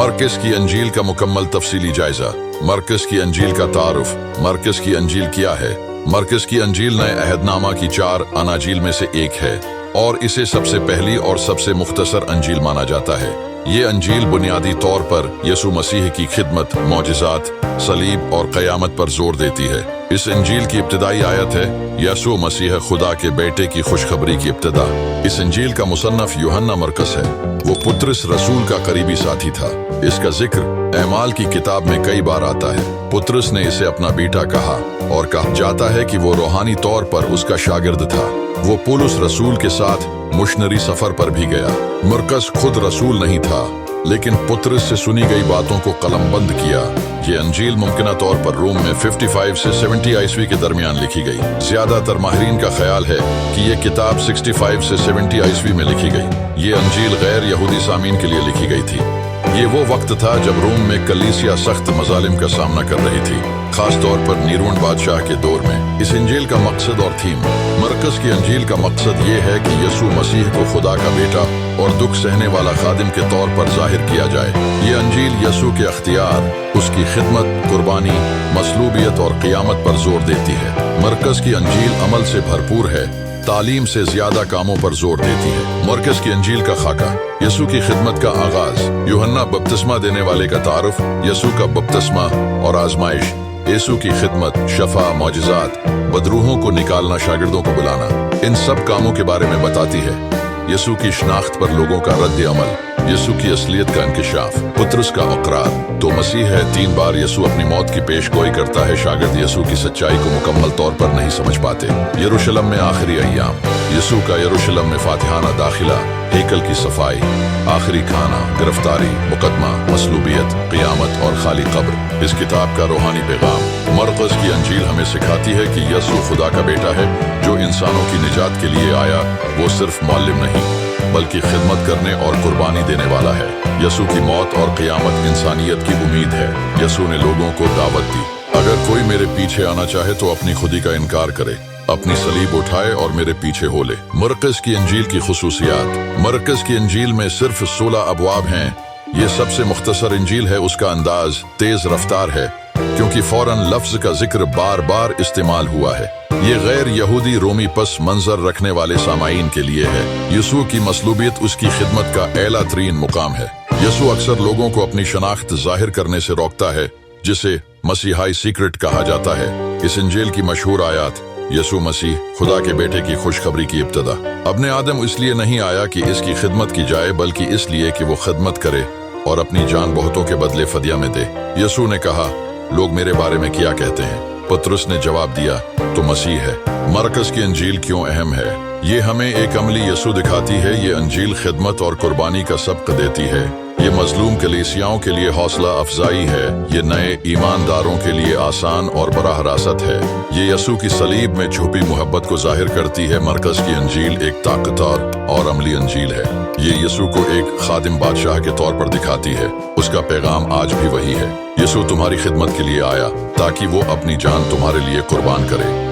मरकज़ की अंजील का मुकम्मल तफसीली जायजा। मरकज़ की अंजील का तारुफ। मरकज़ की अंजील क्या है? मरकज़ की अंजील नए अहदनामा की 4 अनाजील में से एक है और इसे सबसे पहली और सबसे मुख्तसर अंजील माना जाता है। ये अंजील बुनियादी तौर पर यसू मसीह की खिदमत, मौजिज़ात, सलीब और क़यामत पर जोर देती है। इस अंजील की इब्तिदाई आयत है यसू मसीह खुदा के बेटे की खुशखबरी की इब्तिदा। इस अंजील का मुसन्नफ यूहन्ना मरकस है। वो पुत्रस रसूल का करीबी साथी था। इसका जिक्र एमाल की किताब में कई बार आता है। पुत्रस ने इसे अपना बेटा कहा और कहा जाता है कि वो रूहानी तौर पर उसका शागिर्द था। वो पौलुस रसूल के साथ मिशनरी सफर पर भी गया। मरकस खुद रसूल नहीं था, लेकिन पुत्रस से सुनी गई बातों को कलमबंद किया। ये अंजील मुमकिना तौर पर रोम में 55 से 70 ईस्वी के दरमियान लिखी गई। ज्यादातर माहिरीन का ख्याल है कि ये किताब 65 से 70 ईस्वी में लिखी गई। ये अंजील गैर यहूदी सामीन के लिए लिखी गई थी। ये वो वक्त था जब रोम में कलीसिया सख्त मजालिम का सामना कर रही थी, खास तौर पर नीरोन बादशाह के दौर में। इस अंजील का मकसद और थीम। मरकज़ की अंजील का मकसद ये है कि यसू मसीह को खुदा का बेटा और दुख सहने वाला खादिम के तौर पर जाहिर किया जाए। ये अंजील यसू के अख्तियार, उसकी खिदमत, कुर्बानी, मसलूबियत और क़यामत पर जोर देती है। मरकज़ की अंजील अमल से भरपूर है, तालीम से ज्यादा कामों पर जोर देती है। मरकज़ की अंजील का खाका। यसू की खिदमत का आगाज। यूहन्ना बपतिस्मा देने वाले का तारुफ। यसू का बपतिस्मा और आजमाइश। यसू की खिदमत, शफा, मौजिज़ात, बदरूहों को निकालना, शागिर्दों को बुलाना, इन सब कामों के बारे में बताती है। यसू की शनाख्त पर लोगों का रद्द अमल। यसू की असलियत का इंकिशाफ। पुत्रस का इकरार। तो मसीह है। 3 बार यसू अपनी मौत की पेशगोई करता है। शागिर्द यसू की सच्चाई को मुकम्मल तौर पर नहीं समझ पाते। यरूशलेम में आखिरी अय्याम। यसू का यरूशलेम में फातिहाना दाखिला, हेकल की सफाई, आखिरी खाना, गिरफ्तारी, मुकदमा, मसलूबियत, क़यामत और खाली कब्र। इस किताब का रूहानी पैगाम। मरकज़ की अंजील हमें सिखाती है कि यसू खुदा का बेटा है जो इंसानों की निजात के लिए आया। वो सिर्फ मौलिम नहीं, बल्कि खिदमत करने और कुर्बानी देने वाला है। यसू की मौत और क़यामत इंसानियत की उम्मीद है। यसू ने लोगों को दावत दी, अगर कोई मेरे पीछे आना चाहे तो अपनी खुदी का इनकार करे, अपनी सलीब उठाए और मेरे पीछे हो ले। मरकज़ की अंजील की खुसूसियात। मरकज़ की अंजील में सिर्फ 16 अबवाब हैं। ये सबसे मुख्तसर अंजील है। उसका अंदाज तेज रफ्तार है क्योंकि फौरन लफ्ज का जिक्र बार बार इस्तेमाल हुआ है। ये गैर यहूदी रोमी पस मंजर रखने वाले सामाईन के लिए है। यसू की मसलूबियत उसकी खिदमत का एला तरीन मुकाम है। यसू अक्सर लोगों को अपनी शनाख्त जाहिर करने से रोकता है, जिसे मसीहाई सीक्रेट कहा जाता है। इस इंजील की मशहूर आयत। यसू मसीह खुदा के बेटे की खुशखबरी की इब्तिदा। अपने आदम इसलिए नहीं आया कि इसकी खिदमत की जाए, बल्कि इसलिए कि वो खिदमत करे और अपनी जान बहुतों के बदले फदिया में दे। यसू ने कहा, लोग मेरे बारे में क्या कहते हैं? पतरस ने जवाब दिया, तो मसीह है। मरकज़ की अंजील क्यों अहम है? ये हमें एक अमली यसू दिखाती है। ये अंजील खिदमत और कुर्बानी का सबक देती है। ये मजलूम कलीसियाओं के लिए हौसला अफजाई है। ये नए ईमानदारों के लिए आसान और बराह रास्त है। ये यसू की सलीब में छुपी मोहब्बत को जाहिर करती है। मरकज़ की अंजील एक ताकतवर और अमली अंजील है। ये यसू को एक खादिम बादशाह के तौर पर दिखाती है। उसका पैगाम आज भी वही है। यसू तुम्हारी खिदमत के लिए आया ताकि वो अपनी जान तुम्हारे लिए कुर्बान करे।